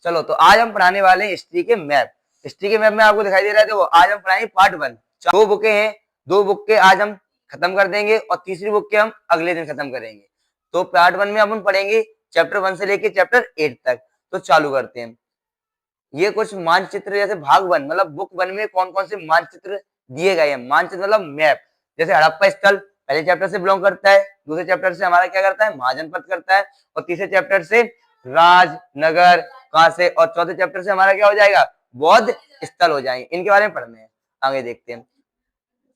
चलो तो आज हम पढ़ाने वाले हैं हिस्ट्री के मैप। हिस्ट्री के मैप में आपको दिखाई दे रहा है, तो आज हम पढ़ाएंगे पार्ट 1। 2 बुकें हैं, 2 बुक के आज हम खत्म कर देंगे और तीसरी बुक के हम अगले दिन खत्म करेंगे। तो पार्ट 1 में हम पढ़ेंगे चैप्टर 1 से लेके चैप्टर 8 तक। तो चालू करते हैं। ये कुछ मानचित्र, जैसे भाग 1 मतलब बुक 1 में कौन कौन से मानचित्र दिए गए हैं। मानचित्र मतलब मैप। जैसे हड़प्पा स्थल पहले चैप्टर से बिलोंग करता है, दूसरे चैप्टर से हमारा क्या करता है, महाजनपद करता है, और तीसरे चैप्टर से राज नगर कहां से, और चौथे चैप्टर से हमारा क्या हो जाएगा, बौद्ध स्थल हो जाएंगे। इनके बारे में पढ़ने हैं, आगे देखते हैं।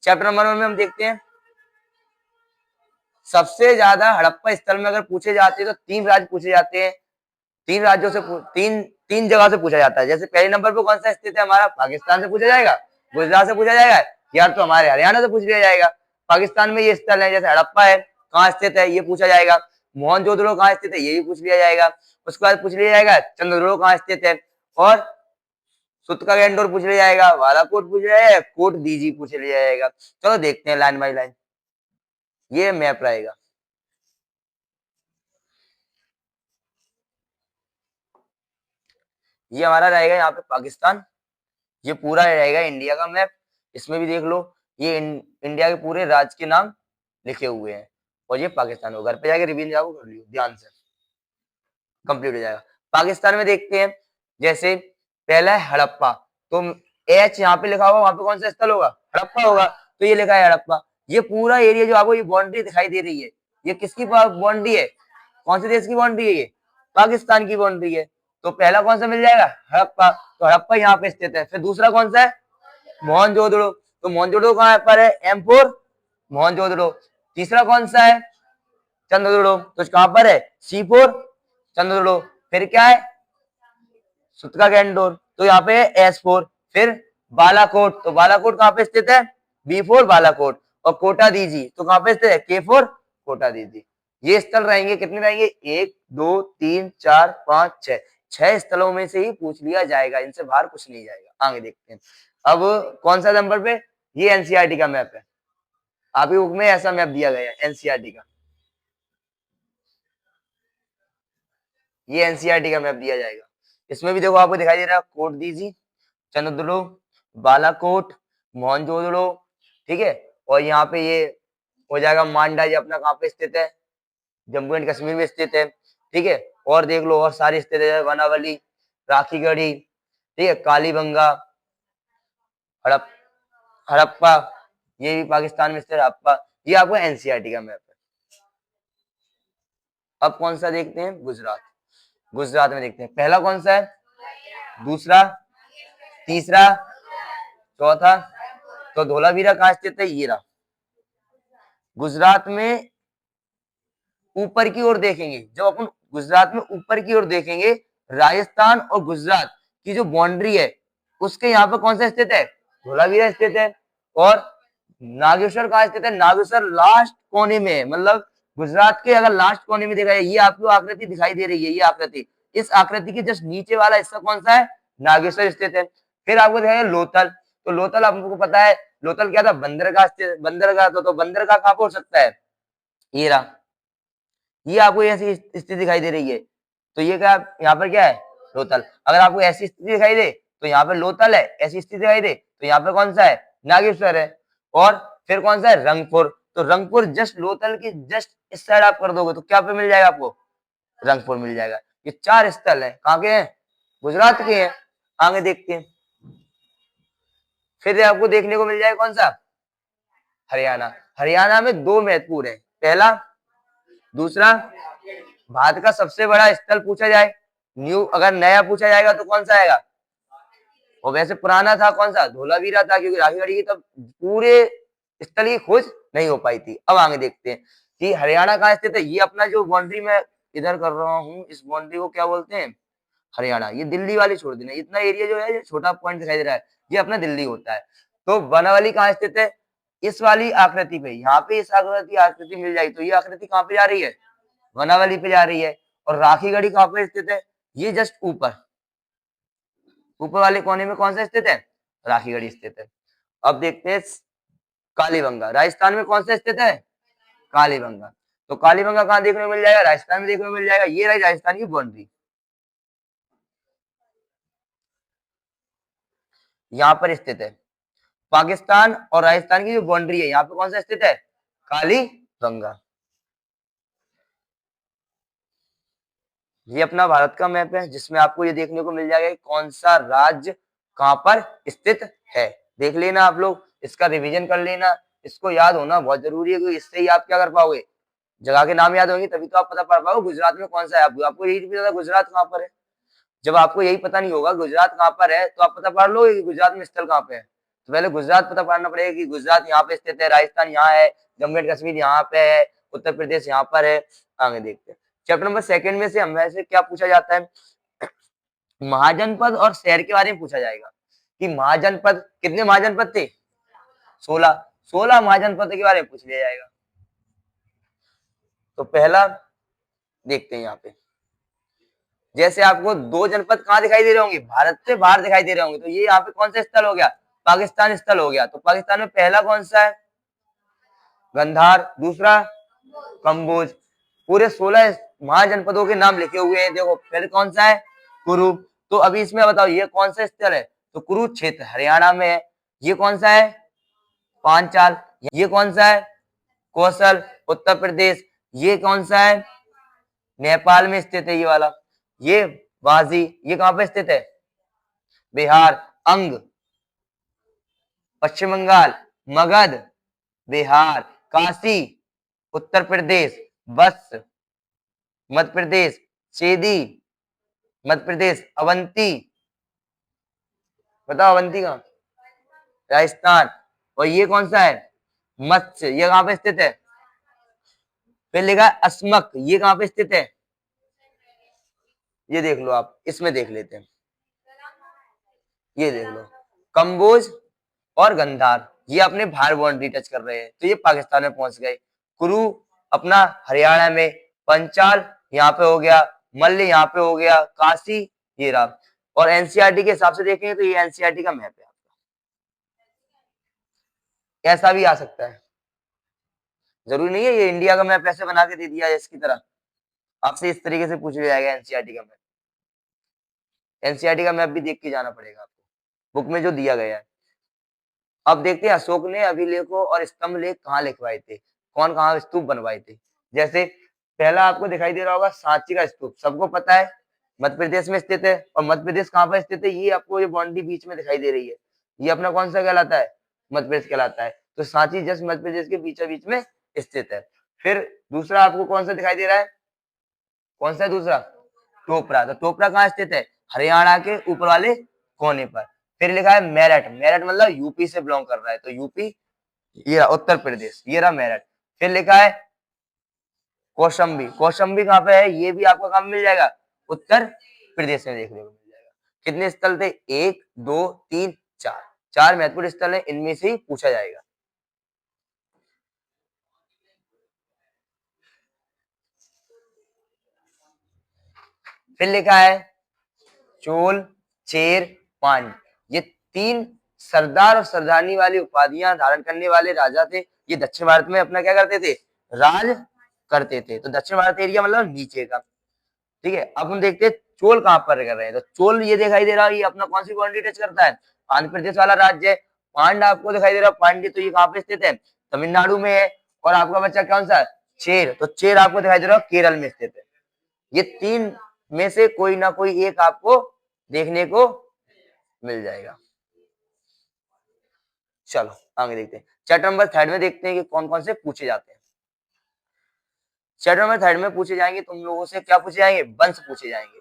चैप्टर नंबर 1 में हम देखते हैं सबसे ज्यादा हड़प्पा स्थल में अगर पूछे जाते हैं तो 3 राज्य पूछे जाते हैं। 3 राज्यों से तीन जगह से पूछा जाता है। जैसे पहले नंबर पर कौन सा स्थित है हमारा, पाकिस्तान से पूछा जाएगा, गुजरात से पूछा जाएगा, या तो हमारे हरियाणा से पूछ लिया जाएगा। पाकिस्तान में ये स्थल है, जैसे हड़प्पा है कहाँ स्थित है ये पूछा जाएगा। मोहनजोदड़ो कहाँ स्थित है ये भी पूछ लिया जाएगा। उसके बाद पूछ लिया जाएगा चंद्रद्रोण कहाँ स्थित है, और सुतका पूछ लिया जाएगा, बालाकोट पूछ लिया जाएगा, कोट दीजी पूछ लिया जाएगा। चलो देखते हैं लाइन बाई लाइन। ये मैप रहेगा। ये हमारा रहेगा यहाँ पे पाकिस्तान। ये पूरा रहेगा इंडिया का मैप। इसमें भी देख लो, ये इंडिया के पूरे राज्य के नाम लिखे हुए हैं। और ये पाकिस्तान हो, घर पे जाके रिवीजन जाओ कर लियो ध्यान से, कंप्लीट हो जाएगा। पाकिस्तान में देखते हैं, जैसे पहला है हड़प्पा, तो एच यहाँ पे लिखा होगा, वहां पे कौन सा स्थल होगा, हड़प्पा होगा, तो ये लिखा है हड़प्पा। ये पूरा एरिया जो आपको ये बाउंड्री दिखाई दे रही है, ये किसकी बाउंड्री है, कौन से देश की बाउंड्री है, ये पाकिस्तान की बाउंड्री है। तो पहला कौन सा मिल जाएगा, हड़प्पा, तो हड़प्पा यहाँ पे स्थित है। फिर दूसरा कौन सा है, मोहनजोदड़ो, तो मोहनजोदड़ो कहाँ पर है, M4 मोहनजोदड़ो। तीसरा कौन सा है, चंद्रद्रोण, तो कहां पर है, C4 चंद्रद्रोण। फिर क्या है, सुतका गैंडोर, तो यहाँ पे है S4। फिर बालाकोट, तो बालाकोट कहां पे स्थित है, B4 बालाकोट। और कोटा दीजी तो कहां पे स्थित है, K4 कोटा दीजी। ये स्थल रहेंगे, कितने रहेंगे, 1 2 3 4 5 6, 6 स्थलों में से ही पूछ लिया जाएगा, इनसे बाहर कुछ नहीं जाएगा। आगे देखते हैं। अब कौन सा नंबर पे, ये एनसीईआरटी का मैप है। आपकी बुक में ऐसा मैप दिया गया है एनसीईआरटी का, ये एनसीईआरटी का मैप दिया जाएगा। इसमें भी देखो आपको दिखाई दे रहा है, कोट दीजी, चंद्रद्रोण, बालाकोट, मोहनजोदड़ो, ठीक है। और यहाँ पे ये हो जाएगा मांडा, ये अपना कहाँ पे स्थित है, जम्मू एंड कश्मीर में स्थित है, ठीक है। और देख लो और सारी स्थित है, वनावली, राखीगढ़ी, ठीक है, कालीबंगा, हड़प हड़प्पा, ये भी पाकिस्तान में स्थित हड़प्पा। ये आपको एनसीईआरटी का मैप है। अब कौन सा देखते हैं, गुजरात। गुजरात में देखते हैं, पहला कौन सा है, दूसरा, तीसरा, चौथा, तो धोलावीरा कहाँ स्थित है, ये रहा। गुजरात में ऊपर की ओर देखेंगे, जब अपन गुजरात में ऊपर की ओर देखेंगे, राजस्थान और गुजरात की जो बाउंड्री है उसके यहाँ पर कौन सा स्थित है, धोलावीरा स्थित है। और नागेश्वर कहाँ स्थित है, नागेश्वर लास्ट कोने में है, मतलब गुजरात के अगर लास्ट कोने में देखा जाए, ये आपको आकृति दिखाई दे रही है, ये आकृति, इस आकृति के जस्ट नीचे वाला हिस्सा कौन सा है, नागेश्वर स्थित है। फिर आपको दिखाया लोथल, तो लोथल आपको पता है, लोथल क्या था, बंदरगाह, बंदरगाह, तो बंदरगाह कहाँ पर हो सकता है, ये रहा। ये आपको ऐसी स्थिति दिखाई दे रही है, तो ये क्या, यहाँ पर क्या है, लोथल। अगर आपको ऐसी स्थिति दिखाई दे तो यहाँ पे लोथल है, ऐसी स्थिति दिखाई दे तो यहाँ पे कौन सा है, नागेश्वर है। और फिर कौन सा है, रंगपुर, तो रंगपुर जस्ट लोथल की जस्ट इस साइड आप कर दोगे तो क्या पे मिल जाएगा आपको, रंगपुर मिल जाएगा। ये 4 स्थल है, कहाँ के हैं, गुजरात के हैं। आगे देखते हैं। फिर आपको देखने को मिल जाएगा कौन सा, हरियाणा। हरियाणा में 2 महत्वपूर्ण है, पहला, दूसरा। भारत का सबसे बड़ा स्थल पूछा जाए, न्यू अगर नया पूछा जाएगा तो कौन सा आएगा, और वैसे पुराना था कौन सा, धोलावीरा था, क्योंकि राखीगढ़ी की तब पूरे स्थल की खोज नहीं हो पाई थी। अब आगे देखते हैं कि हरियाणा कहाँ स्थित है। ये अपना जो बाउंड्री में इधर कर रहा हूँ, इस बाउंड्री को क्या बोलते हैं, हरियाणा। ये दिल्ली वाली छोड़ देना, इतना एरिया जो है, ये छोटा पॉइंट दिखाई दे रहा है, ये अपना दिल्ली होता है। तो बनावली कहाँ स्थित है, इस वाली आकृति पे, यहाँ पे इस आकृति मिल जाएगी, तो ये आकृति कहाँ पे जा रही है, वनावली पे जा रही है। और राखीगढ़ी कहाँ पे स्थित है, ये जस्ट ऊपर, ऊपर वाले कोने में कौन सा स्थित है, राखीगढ़ी स्थित है। अब देखते हैं कालीबंगा, राजस्थान में कौन सा स्थित है, कालीबंगा। तो कालीबंगा कहाँ देखने को मिल जाएगा, राजस्थान में देखने को मिल जाएगा। ये रही राजस्थान की बाउंड्री। यहाँ पर स्थित है। पाकिस्तान और राजस्थान की जो बाउंड्री है यहाँ पे कौन सा स्थित है, काली गंगा। ये अपना भारत का मैप है जिसमें आपको ये देखने को मिल जाएगा कि कौन सा राज्य कहां पर स्थित है। देख लेना आप लोग, इसका रिवीजन कर लेना, इसको याद होना बहुत जरूरी है क्योंकि इससे ही आप क्या कर पाओगे, जगह के नाम याद होंगे तभी तो आप पता पढ़ पाओगे गुजरात में कौन सा है। आपको यही नहीं पता गुजरात कहाँ पर है। जब आपको यही पता नहीं होगा गुजरात कहाँ पर है तो आप पता पढ़ लोगे कि गुजरात में स्थल कहाँ पे है। तो पहले गुजरात पता पढ़ना पड़ेगा कि गुजरात यहाँ पे स्थित है, राजस्थान यहाँ है, जम्मू एंड कश्मीर यहाँ पे है, उत्तर प्रदेश यहाँ पर है। आगे देखते हैं चैप्टर नंबर 2 में से हमें से क्या पूछा जाता है, महाजनपद और शहर के बारे में पूछा जाएगा कि महाजनपद, कितने महाजनपद थे, 16 महाजनपद के बारे में पूछ लिया जाएगा। तो पहला देखते हैं यहाँ पे, जैसे आपको 2 जनपद कहाँ दिखाई दे रहे होंगे, भारत से बाहर दिखाई दे रहे होंगे, तो ये यहाँ पे कौन सा स्थल हो गया, पाकिस्तान स्थल हो गया। तो पाकिस्तान में पहला कौन सा है, गंधार, दूसरा कंबोज। पूरे 16 महाजनपदों के नाम लिखे हुए हैं। देखो फिर कौन सा है, कुरु। तो अभी इसमें बताओ ये कौन सा स्थल है, तो कुरुक्षेत्र हरियाणा में है। ये कौन सा है, पांचाल। ये कौन सा है, कौशल उत्तर प्रदेश। ये कौन सा है, नेपाल में स्थित है ये वाला। ये वाजी, ये कहां पे स्थित है, बिहार। अंग पश्चिम बंगाल, मगध बिहार, काशी उत्तर प्रदेश, बस मध्य प्रदेश, चेदी मध्य प्रदेश, अवंती, बताओ अवंती कहां, राजस्थान। और ये कौन सा है, मत्स्य, ये कहां पे स्थित है, फिर लिखा है अस्मक, ये कहां पे स्थित है, ये देख लो आप, इसमें देख लेते हैं, ये देख लो कंबोज और गंधार, ये अपने भार बाउंड्री टच कर रहे हैं तो ये पाकिस्तान में पहुंच गए। कुरु अपना हरियाणा में, पंचाल यहाँ पे हो गया, मल्ल यहाँ पे हो गया, काशी ये रहा। और एनसीईआरटी के हिसाब से देखें तो ये एनसीईआरटी का मैप है आपका, ऐसा भी आ सकता है, जरूरी नहीं है ये इंडिया का मैप ऐसे बना के दे दिया है इसकी तरह। आपसे इस तरीके से पूछ लिया जाएगा एनसीईआरटी का मैप, एनसीईआरटी का मैप भी देख के जाना पड़ेगा आपको, बुक में जो दिया गया है। अब देखते हैं अशोक ने अभिलेखों और स्तंभ लेख कहाँ लिखवाए थे, कौन कहाँ स्तूप बनवाए थे। जैसे पहला आपको दिखाई दे रहा होगा सांची का स्तूप, सबको पता है मध्य प्रदेश में स्थित है। और मध्य प्रदेश कहाँ पर स्थित है, ये आपको ये बाउंड्री बीच में दिखाई दे रही है, ये अपना कौन सा कहलाता है, मध्य प्रदेश कहलाता है। तो सांची जस्ट मध्य प्रदेश के बीचों बीच में स्थित है। फिर दूसरा आपको कौन सा दिखाई दे रहा है, कौन सा है दूसरा, टोपरा। तो टोपरा कहाँ स्थित है, हरियाणा के ऊपर वाले कोने पर। फिर लिखा है मेरठ, मेरठ मतलब यूपी से बिलोंग कर रहा है तो यूपी, ये उत्तर प्रदेश, ये रहा मेरठ। फिर लिखा है कौशंबी, कौशंबी कहाँ पे है, ये भी आपको कहाँ मिल जाएगा, उत्तर प्रदेश में देखने को मिल जाएगा। कितने स्थल थे, 1 2 3 4, 4 महत्वपूर्ण स्थल है, इनमें से ही पूछा जाएगा। फिर लिखा है चोल, चेर, पांड, ये 3 सरदार और सरदारनी वाली उपाधियां धारण करने वाले राजा थे। ये दक्षिण भारत में अपना क्या करते थे, राज करते थे। तो दक्षिण भारत एरिया मतलब नीचे का, ठीक है। अब हम देखते हैं चोल कहां पर कर रहे हैं। तो चोल ये दिखाई दे रहा है, ये अपना कौन सी बाउंड्री टच करता है, आंध्र प्रदेश वाला राज्य है। पांड आपको दिखाई दे रहा है, पांड्य, तो ये कहां पे स्थित है, तमिलनाडु में है। और आपका बच्चा कौन सा है, चेर, तो चेर आपको दिखाई दे रहा है केरल में स्थित है। ये 3 में से कोई ना कोई एक आपको देखने को मिल जाएगा। चलो आगे देखते हैं, चैप्टर नंबर 3 में देखते हैं कि कौन कौन से पूछे जाते हैं। चैप्टर नंबर 3 में पूछे जाएंगे तुम लोगों से, क्या पूछे जाएंगे, वंश पूछे जाएंगे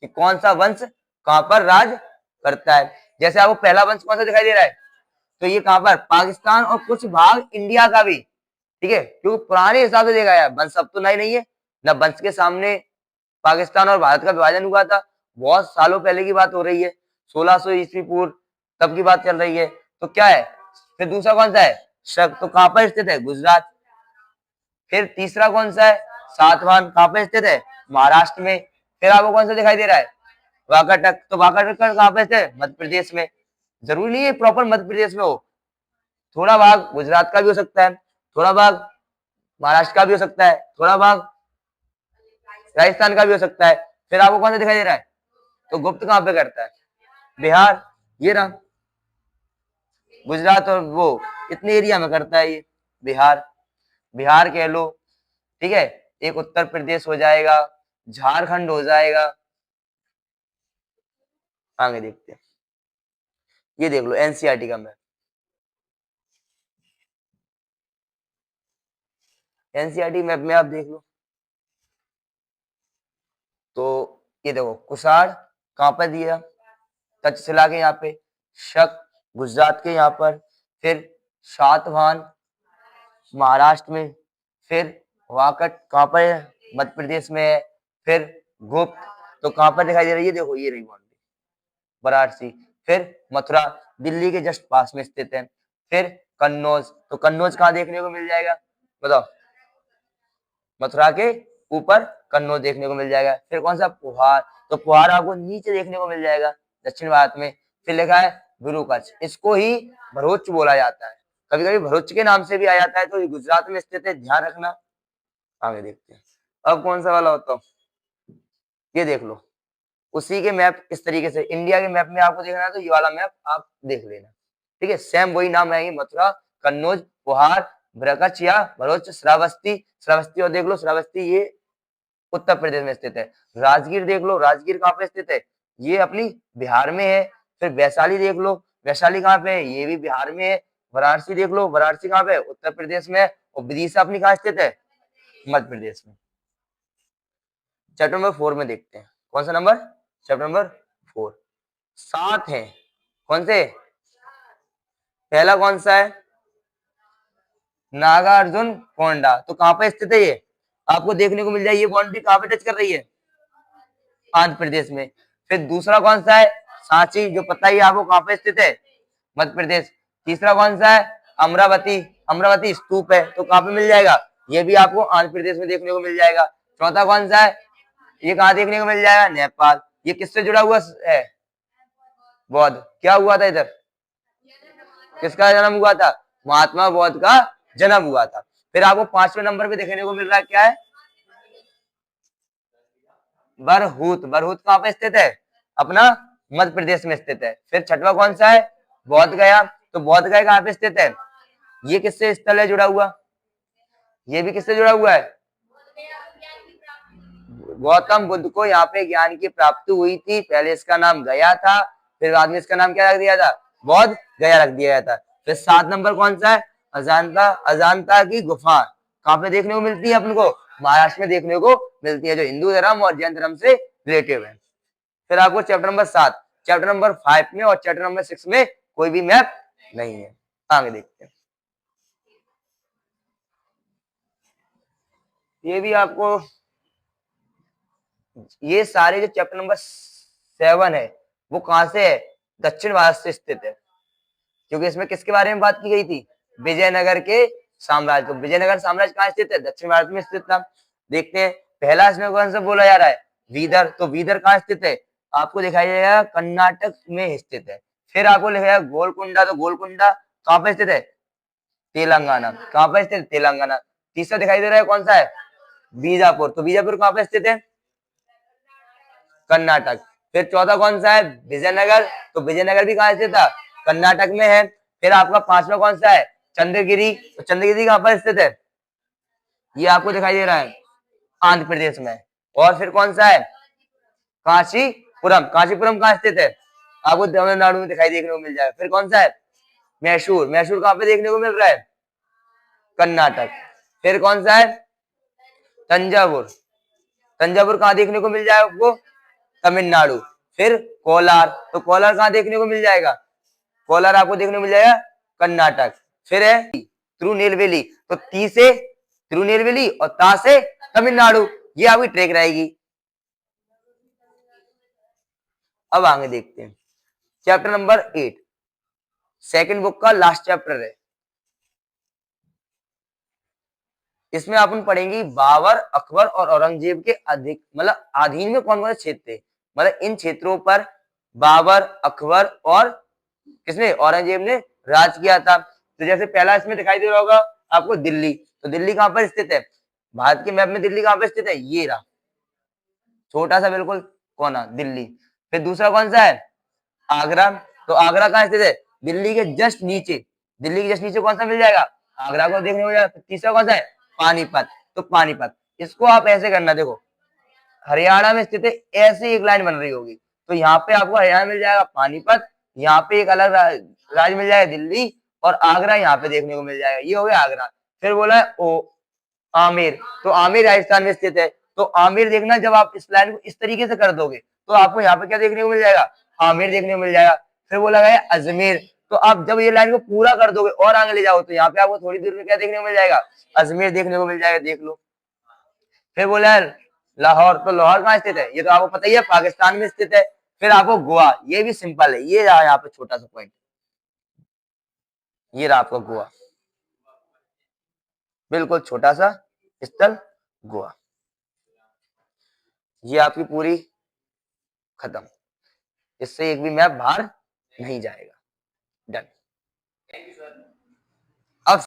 कि कौन सा वंश कहां पर राज करता है। जैसे आपको पहला वंश कौन सा दिखाई दे रहा है, तो ये कहां पर, पाकिस्तान और कुछ भाग इंडिया का भी, ठीक है, क्योंकि पुराने हिसाब से देखा है वंश अब तो नहीं है ना, वंश के सामने पाकिस्तान और भारत का विभाजन हुआ था, बहुत सालों पहले की बात हो रही है, 1600 ईस्वी पूर्व तब की बात चल रही है। तो क्या है, फिर दूसरा कौन सा है, शक, तो कहां पर स्थित है, गुजरात। फिर तीसरा कौन सा है, सातवाहन, कहां पे स्थित है, महाराष्ट्र में। फिर आपको कौन सा दिखाई दे रहा है, वाकाटक, तो वाकाटक कहां पे स्थित है, मध्य प्रदेश में। जरूरी नहीं है प्रॉपर मध्य प्रदेश में हो, थोड़ा भाग गुजरात का भी हो सकता है, थोड़ा भाग महाराष्ट्र का भी हो सकता है, थोड़ा भाग राजस्थान का भी हो सकता है। फिर आपको कौन सा दिखाई दे रहा है, तो गुप्त कहां पे करता है, बिहार, ये रहा। गुजरात और वो इतने एरिया में करता है ये। बिहार, बिहार कह लो, ठीक है। एक उत्तर प्रदेश हो जाएगा, झारखंड हो जाएगा। आगे देखते हैं, ये देख लो एनसीईआरटी का मैप। एनसीईआरटी मैप में आप देख लो तो ये देखो कुसाड़ कहाँ पर दिया, तक्षशिला के यहाँ पे, शक गुजरात के यहाँ पर, फिर सातवाहन महाराष्ट्र में, फिर वाकट कहाँ पर है, मध्य प्रदेश में है, फिर गुप्त तो कहाँ पर दिखाई दे रही है, देखो ये रही बाउंड्री वाराणसी, फिर मथुरा दिल्ली के जस्ट पास में स्थित है, फिर कन्नौज, तो कन्नौज कहाँ देखने को मिल जाएगा बताओ, मथुरा के ऊपर कन्नौज देखने को मिल जाएगा। फिर कौन सा, पुहार, तो पुहार आपको नीचे देखने को मिल जाएगा दक्षिण भारत में। फिर लिखा है विरूकच्छ, इसको ही भरूच बोला जाता है, कभी कभी भरूच के नाम से भी आ जाता है, तो ये गुजरात में स्थित है, ध्यान रखना। आगे देखते हैं, अब कौन सा वाला होता, ये देख लो उसी के मैप इस तरीके से, इंडिया के मैप में आपको देखना है तो ये वाला मैप आप देख लेना, ठीक है। सेम वही नाम है, मथुरा, कन्नौज, पुहार, विरूकच्छ या भरूच, श्रावस्ती, श्रावस्ती और देख लो श्रावस्ती ये उत्तर प्रदेश में स्थित है। राजगीर देख लो, राजगीर कहाँ पे स्थित है, ये अपनी बिहार में है। फिर वैशाली देख लो, वैशाली कहाँ पे है, ये भी बिहार में है। वाराणसी देख लो, वाराणसी कहाँ पे है, उत्तर प्रदेश में है। और विदिशा अपनी कहाँ स्थित है, मध्य प्रदेश में। चैप्टर नंबर 4 में देखते हैं, कौन सा नंबर, चैप्टर नंबर 4, 7 है, कौन से, पहला कौन सा है, नागार्जुन कोंडा, तो कहाँ पे स्थित है ये, आपको देखने को मिल जाए, ये बाउंड्री कहाँ पे टच कर रही है, आंध्र प्रदेश में। फिर दूसरा कौन सा है, सांची, जो पता ही आपको कहाँ पे स्थित है, मध्य प्रदेश। तीसरा कौन सा है, अमरावती, अमरावती स्तूप है, तो कहाँ पे मिल जाएगा, ये भी आपको आंध्र प्रदेश में देखने को मिल जाएगा। चौथा कौन सा है, ये कहाँ देखने को मिल जाएगा, नेपाल। ये किससे जुड़ा हुआ है, बौद्ध, क्या हुआ था इधर, किसका जन्म हुआ था, महात्मा बौद्ध का जन्म हुआ था। फिर आपको 5वें नंबर पे देखने को मिल रहा है, क्या है, बरहूत, बरहूत कहाँ पे स्थित है, अपना मध्य प्रदेश में स्थित है। फिर छठवा कौन सा है, बौद्ध गया, तो बौद्ध गया कहाँ पे स्थित है, ये किससे स्थल है जुड़ा हुआ, ये भी किससे जुड़ा हुआ है, गौतम बुद्ध को यहाँ पे ज्ञान की प्राप्ति हुई थी, पहले इसका नाम गया था, फिर बाद में इसका नाम क्या रख दिया था, बौद्ध गया रख दिया गया था। फिर 7 नंबर कौन सा है, अजांता, अजांता की गुफा कहाँ पे देखने को मिलती है अपन को, महाराष्ट्र में देखने को मिलती है, जो हिंदू धर्म और जैन धर्म से रिलेटिव है। फिर आपको चैप्टर नंबर 7, चैप्टर नंबर 5 में और चैप्टर नंबर 6 में कोई भी मैप नहीं है। आगे देखते हैं, ये भी आपको, ये सारे जो चैप्टर नंबर 7 है वो कहां से है, दक्षिण भारत से स्थित है, क्योंकि इसमें किसके बारे में बात की गई थी, विजयनगर के साम्राज्य को। विजयनगर साम्राज्य कहाँ स्थित है, दक्षिण भारत में स्थित था। देखते हैं पहला इसमें कौन सा बोला जा रहा है, बीदर, तो बीदर कहाँ स्थित है, आपको दिखाई देगा कर्नाटक में स्थित है। फिर आपको लिखा है गोलकुंडा, तो गोलकुंडा कहाँ पे स्थित है, तेलंगाना, कहाँ पे स्थित, तेलंगाना। तीसरा दिखाई दे रहा है कौन सा है, बीजापुर, तो बीजापुर कहाँ पे स्थित है, कर्नाटक। फिर चौथा कौन सा है, विजयनगर, तो विजयनगर भी कहाँ स्थित था, कर्नाटक में है। फिर आपका 5वां कौन सा है, चंद्रगिरी, तो चंद्रगिरी कहाँ पर स्थित है, ये आपको दिखाई दे रहा है आंध्र प्रदेश में। और फिर कौन सा है, कांचीपुरम, कांचीपुरम कहाँ स्थित है, आपको तमिलनाडु में दिखाई देखने को मिल जाएगा। फिर कौन सा है, मैसूर, मैसूर कहाँ पे देखने को मिल रहा है, कर्नाटक। फिर कौन सा है, तंजावुर, तंजावुर कहाँ देखने को मिल जाएगा आपको, तमिलनाडु। फिर कोलार, तो कोलार कहाँ देखने को मिल जाएगा, कोलार आपको देखने को मिल जाएगा कर्नाटक। फिर है तिरुनेलवेली, तो ती से तिरुनेलवेली और ता से तमिलनाडु, ये आपकी ट्रैक रहेगी। अब आगे देखते हैं चैप्टर नंबर 8, सेकंड बुक का लास्ट चैप्टर है। इसमें अपन पढ़ेंगे बाबर, अकबर और औरंगजेब के अधिक मतलब अधीन में कौन कौन से क्षेत्र थे, मतलब इन क्षेत्रों पर बाबर, अकबर और किसने, औरंगजेब ने राज किया था। तो जैसे पहला इसमें दिखाई दे रहा होगा आपको दिल्ली, तो दिल्ली कहां पर स्थित है, भारत के मैप में दिल्ली कहां पर स्थित है, ये रहा छोटा सा बिल्कुल कोना दिल्ली। फिर दूसरा कौन सा है, आगरा, तो आगरा कहां स्थित है, दिल्ली के जस्ट नीचे, दिल्ली के जस्ट नीचे कौन सा मिल जाएगा, आगरा को देखने को मिल जाएगा। तीसरा कौन सा है, पानीपत। तो पानीपत, इसको आप ऐसे करना, देखो हरियाणा में स्थित है, ऐसी एक लाइन बन रही होगी, तो यहाँ पे आपको हरियाणा मिल जाएगा पानीपत, यहाँ पे एक अलग राज्य मिल जाएगा दिल्ली, और आगरा यहाँ पे देखने को मिल जाएगा। ये हो गया आगरा। फिर बोला है ओ आमेर, तो आमेर राजस्थान में स्थित है। तो आमेर देखना, जब आप इस लाइन को इस तरीके से कर दोगे तो आपको यहाँ पे क्या देखने को मिल जाएगा, आमेर देखने को मिल जाएगा। फिर बोला गया अजमेर, तो आप जब ये लाइन को पूरा कर दोगे और आगे ले जाओ तो यहाँ पे आपको थोड़ी दूर में क्या देखने को मिल जाएगा, अजमेर देखने को मिल जाएगा, देख लो। फिर बोला है लाहौर, तो लाहौर कहाँ स्थित है, ये तो आपको पता ही है, पाकिस्तान में स्थित है। फिर आपको गोवा, ये भी सिंपल है, ये रहा यहाँ पे छोटा सा पॉइंट, ये रहा आपका गोवा, बिल्कुल छोटा सा स्थल गोवा। ये आपकी पूरी खत्म, इससे एक भी मैप बाहर नहीं जाएगा। डन।